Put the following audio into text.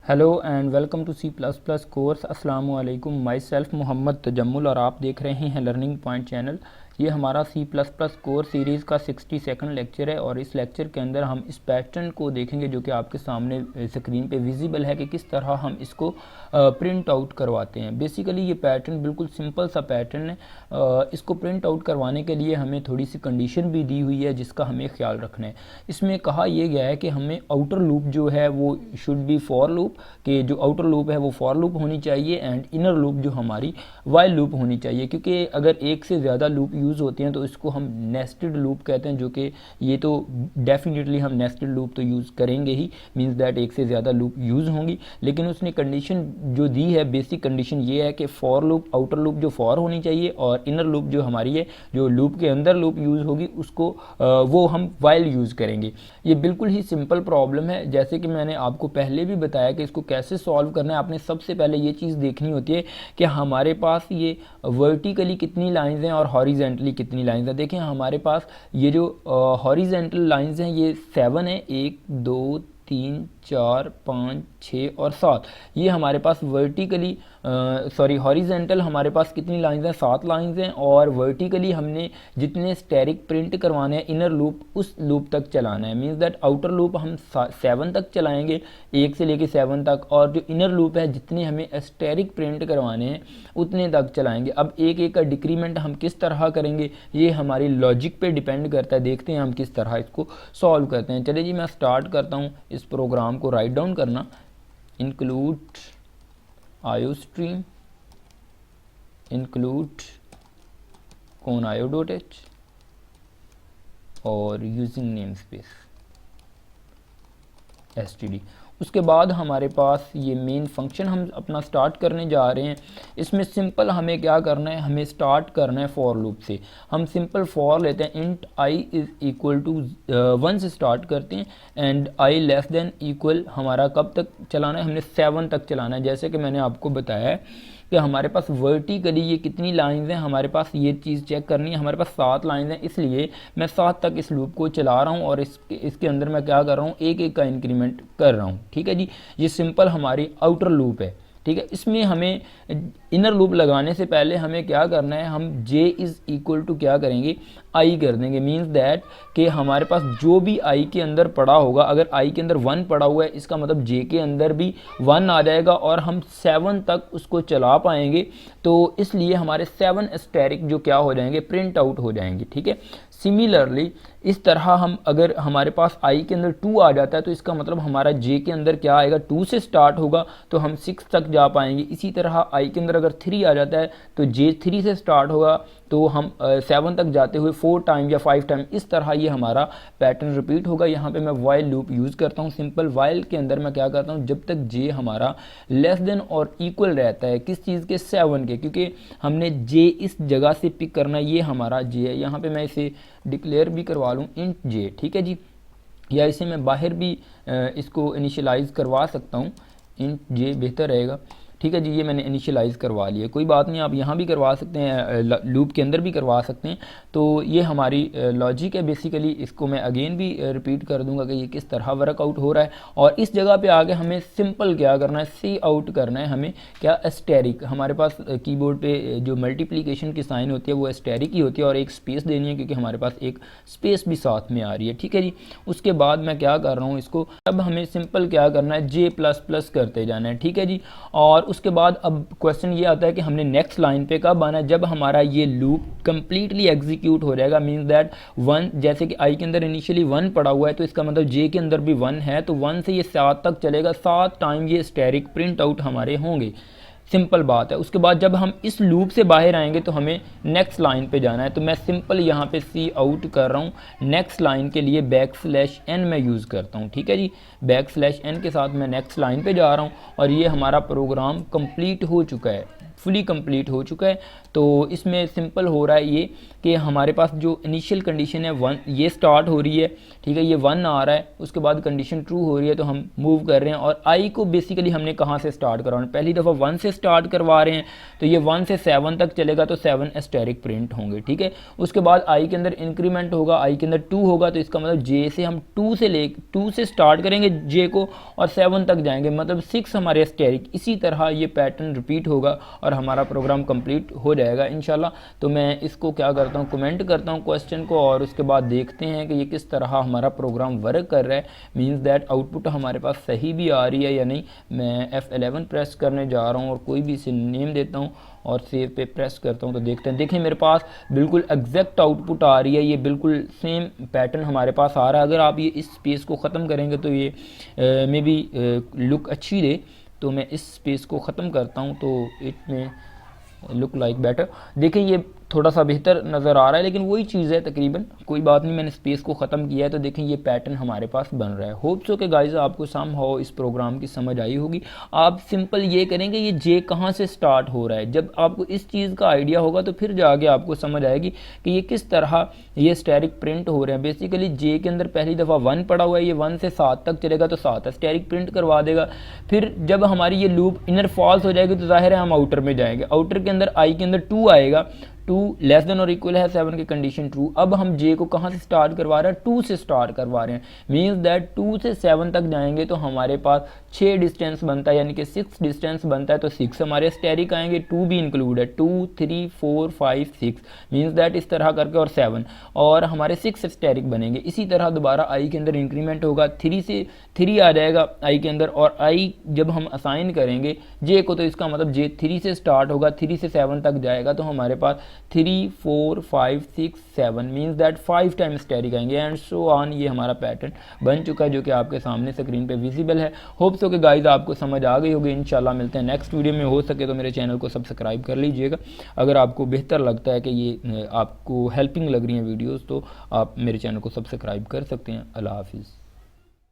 Hello and welcome to C plus plus course. अस्सलाम वालेकुम। My self Mohammad Tajammul और आप देख रहे हैं लर्निंग पॉइंट चैनल। ये हमारा C plus plus course series का 62nd लेक्चर है और इस लेक्चर के अंदर हम इस पैटर्न को देखेंगे जो कि आपके सामने स्क्रीन पे विजिबल है कि किस तरह हम इसको प्रिंट आउट करवाते हैं। बेसिकली ये पैटर्न बिल्कुल सिंपल सा पैटर्न है। इसको प्रिंट आउट करवाने के लिए हमें थोड़ी सी कंडीशन भी दी हुई है जिसका हमें ख्याल रखना है। इसमें कहा यह गया है कि हमें आउटर लूप जो है वो शुड बी फॉर लूप, कि जो आउटर लूप है वो फॉर लूप होनी चाहिए एंड इनर लूप जो हमारी वाइल लूप होनी चाहिए, क्योंकि अगर एक से ज़्यादा लूप यूज़ होते हैं तो इसको हम नेस्टेड लूप कहते हैं, जो कि ये तो डेफिनेटली हम नेस्टेड लूप तो यूज़ करेंगे ही, मींस दैट एक से ज़्यादा लूप यूज़ होंगी। लेकिन उसने कंडीशन जो दी है, बेसिक कंडीशन ये है कि फॉर लूप, आउटर लूप जो फॉर होनी चाहिए और इनर लूप जो हमारी है, जो लूप के अंदर लूप यूज़ होगी उसको वो हम वाइल यूज़ करेंगे। ये बिल्कुल ही सिंपल प्रॉब्लम है। जैसे कि मैंने आपको पहले भी बताया कि इसको कैसे सॉल्व करना है। आपने सबसे पहले ये चीज़ देखनी होती है कि हमारे पास ये वर्टिकली कितनी लाइंस हैं और हॉरिजेंटली कितनी लाइंस हैं। देखें हमारे पास ये जो हॉरिजेंटल लाइंस हैं ये 7 है, 1 2 3 4 5 6 और 7। ये हमारे पास वर्टिकली हॉरिजेंटल हमारे पास कितनी लाइंस हैं, 7 लाइंस हैं। और वर्टिकली हमने जितने स्टेरिक प्रिंट करवाने हैं इनर लूप उस लूप तक चलाना है, मींस दैट आउटर लूप हम 7 तक चलाएंगे, 1 से लेके 7 तक, और जो इनर लूप है जितने हमें स्टेरिक प्रिंट करवाने हैं उतने तक चलाएंगे। अब एक एक का डिक्रीमेंट हम किस तरह करेंगे ये हमारी लॉजिक पे डिपेंड करता है। देखते हैं हम किस तरह इसको सॉल्व करते हैं। चलिए जी मैं स्टार्ट करता हूँ इस प्रोग्राम को राइट डाउन करना। इंक्लूड आयोस्ट्रीम, इंक्लूड कौन io.h और यूजिंग नेम स्पेस std। उसके बाद हमारे पास ये मेन फंक्शन हम अपना स्टार्ट करने जा रहे हैं। इसमें सिंपल हमें क्या करना है, हमें स्टार्ट करना है फॉर लूप से। हम सिंपल फॉर लेते हैं, int i is equal to 1 से स्टार्ट करते हैं and i less than equal हमारा कब तक चलाना है, हमने 7 तक चलाना है। जैसे कि मैंने आपको बताया है कि हमारे पास वर्टिकली ये कितनी लाइंस हैं, हमारे पास ये चीज़ चेक करनी है। हमारे पास 7 लाइंस हैं, इसलिए मैं 7 तक इस लूप को चला रहा हूँ और इसके अंदर मैं क्या कर रहा हूँ, एक एक का इंक्रीमेंट कर रहा हूँ। ठीक है जी, ये सिंपल हमारी आउटर लूप है। ठीक है, इसमें हमें इनर लूप लगाने से पहले हमें क्या करना है, हम j इज़ इक्वल टू क्या करेंगे, i कर देंगे। मीन्स दैट कि हमारे पास जो भी i के अंदर पड़ा होगा, अगर i के अंदर 1 पड़ा हुआ है इसका मतलब j के अंदर भी 1 आ जाएगा और हम 7 तक उसको चला पाएंगे। तो इसलिए हमारे 7 स्टेरिक जो क्या हो जाएंगे, प्रिंट आउट हो जाएंगे। ठीक है, सिमिलरली इस तरह हम अगर हमारे पास i के अंदर 2 आ जाता है तो इसका मतलब हमारा j के अंदर क्या आएगा, 2 से स्टार्ट होगा तो हम 6 तक जा पाएंगे। इसी तरह i के अंदर अगर 3 आ जाता है तो j 3 से स्टार्ट होगा तो हम 7 तक जाते हुए 4 टाइम या 5 टाइम इस तरह ये हमारा पैटर्न रिपीट होगा। यहाँ पे मैं वाइल लूप यूज़ करता हूँ। सिंपल वाइल के अंदर मैं क्या करता हूँ, जब तक j हमारा लेस देन और इक्वल रहता है किस चीज़ के, 7 के, क्योंकि हमने j इस जगह से पिक करना, ये हमारा j है। यहाँ पे मैं इसे डिक्लेयर भी करवा लूँ इंट j। ठीक है जी, या इसे मैं बाहर भी इसको इनिशियलाइज़ करवा सकता हूँ, इंट j बेहतर रहेगा। ठीक है जी, ये मैंने इनिशियलाइज़ करवा लिया, कोई बात नहीं, आप यहाँ भी करवा सकते हैं, लूप के अंदर भी करवा सकते हैं। तो ये हमारी लॉजिक है। बेसिकली इसको मैं अगेन भी रिपीट कर दूंगा कि ये किस तरह वर्कआउट हो रहा है। और इस जगह पे आगे हमें सिंपल क्या करना है, सी आउट करना है हमें क्या, एस्टेरिक। हमारे पास कीबोर्ड पे जो मल्टीप्लिकेशन की साइन होती है वो एस्टेरिक ही होती है और एक स्पेस देनी है क्योंकि हमारे पास एक स्पेस भी साथ में आ रही है। ठीक है जी, उसके बाद मैं क्या कर रहा हूँ, इसको अब हमें सिंपल क्या करना है, j++ करते जाना है। ठीक है जी, और उसके बाद अब क्वेश्चन ये आता है कि हमने नेक्स्ट लाइन पे कब आना है, जब हमारा ये लूप कंप्लीटली एग्जीक्यूट हो जाएगा। मींस दैट 1, जैसे कि i के अंदर इनिशियली 1 पड़ा हुआ है तो इसका मतलब j के अंदर भी 1 है, तो 1 से ये 7 तक चलेगा, 7 टाइम ये स्टेरिक प्रिंट आउट हमारे होंगे। सिंपल बात है। उसके बाद जब हम इस लूप से बाहर आएंगे तो हमें नेक्स्ट लाइन पे जाना है। तो मैं सिंपल यहाँ पे सी आउट कर रहा हूँ। नेक्स्ट लाइन के लिए \n मैं यूज़ करता हूँ। ठीक है जी, \n के साथ मैं नेक्स्ट लाइन पे जा रहा हूँ और ये हमारा प्रोग्राम कंप्लीट हो चुका है। फुली कंप्लीट हो चुका है। तो इसमें सिंपल हो रहा है ये कि हमारे पास जो इनिशियल कंडीशन है 1 ये स्टार्ट हो रही है, ठीक है, ये 1 आ रहा है, उसके बाद कंडीशन ट्रू हो रही है तो हम मूव कर रहे हैं। और आई को बेसिकली हमने कहाँ से स्टार्ट करवाना, पहली दफ़ा 1 से स्टार्ट करवा रहे हैं, तो ये 1 से 7 तक चलेगा तो 7 एस्टेरिक प्रिंट होंगे, ठीक है। उसके बाद आई के अंदर इंक्रीमेंट होगा, आई के अंदर 2 होगा, तो इसका मतलब जे से हम 2 से स्टार्ट करेंगे जे को और 7 तक जाएंगे, मतलब 6 हमारे एस्टेरिक। इसी तरह ये पैटर्न रिपीट होगा और हमारा प्रोग्राम कंप्लीट हो जाएगा इंशाल्लाह। तो मैं इसको क्या करता हूँ, कमेंट करता हूँ क्वेश्चन को और उसके बाद देखते हैं कि ये किस तरह हमारा प्रोग्राम वर्क कर रहा है, मींस दैट आउटपुट हमारे पास सही भी आ रही है या नहीं। मैं F11 प्रेस करने जा रहा हूँ और कोई भी इसे नेम देता हूँ और सेव पे प्रेस करता हूँ, तो देखते हैं, देखें मेरे पास बिल्कुल एग्जैक्ट आउटपुट आ रही है, ये बिल्कुल सेम पैटर्न हमारे पास आ रहा है। अगर आप ये इस स्पेस को ख़त्म करेंगे तो ये मे बी लुक अच्छी दे, तो मैं इस स्पेस को ख़त्म करता हूँ तो इट में लुक लाइक बेटर। देखिए ये थोड़ा सा बेहतर नज़र आ रहा है, लेकिन वही चीज़ है तकरीबन, कोई बात नहीं, मैंने स्पेस को ख़त्म किया है तो देखें ये पैटर्न हमारे पास बन रहा है। होप सो कि गाइस आपको सम हाउ इस प्रोग्राम की समझ आई होगी। आप सिंपल ये करेंगे ये जे कहाँ से स्टार्ट हो रहा है, जब आपको इस चीज़ का आइडिया होगा तो फिर जाके आपको समझ आएगी कि ये किस तरह ये स्टेरिक प्रिंट हो रहे हैं। बेसिकली जे के अंदर पहली दफ़ा 1 पड़ा हुआ है, ये 1 से 7 तक चलेगा तो 7 स्टेरिक प्रिंट करवा देगा। फिर जब हमारी ये लूप इनर फॉल्स हो जाएगी तो जाहिर है हम आउटर में जाएंगे, आउटर के अंदर आई के अंदर 2 आएगा, 2 लेस देन और इक्वल है 7 की कंडीशन ट्रू। अब हम जे को कहाँ से स्टार्ट करवा रहे हैं, 2 से स्टार्ट करवा रहे हैं, मीन्स दैट 2 से 7 तक जाएंगे तो हमारे पास 6 डिस्टेंस बनता है, यानी कि 6 डिस्टेंस बनता है, तो 6 हमारे स्टेरिक आएंगे, 2 भी इंक्लूड है, 2 3 4 5 6, मीन्स दैट इस तरह करके और 7 और हमारे 6 स्टेरिक बनेंगे। इसी तरह दोबारा आई के अंदर इंक्रीमेंट होगा, 3 से 3 आ जाएगा आई के अंदर, और आई जब हम असाइन करेंगे जे को तो इसका मतलब जे 3 से स्टार्ट होगा, 3 से 7 तक जाएगा तो हमारे पास 3 4 5 6 7 मीन्स दैट 5 टाइम स्टेरिक आएंगे एंड सो ऑन। ये हमारा पैटर्न बन चुका है जो कि आपके सामने स्क्रीन पे विजिबल है। होप सो कि गाइस आपको समझ आ गई होगी। इंशाल्लाह मिलते हैं नेक्स्ट वीडियो में। हो सके तो मेरे चैनल को सब्सक्राइब कर लीजिएगा। अगर आपको बेहतर लगता है कि ये आपको हेल्पिंग लग रही है वीडियोज़ तो आप मेरे चैनल को सब्सक्राइब कर सकते हैं। अल्लाह हाफिज़।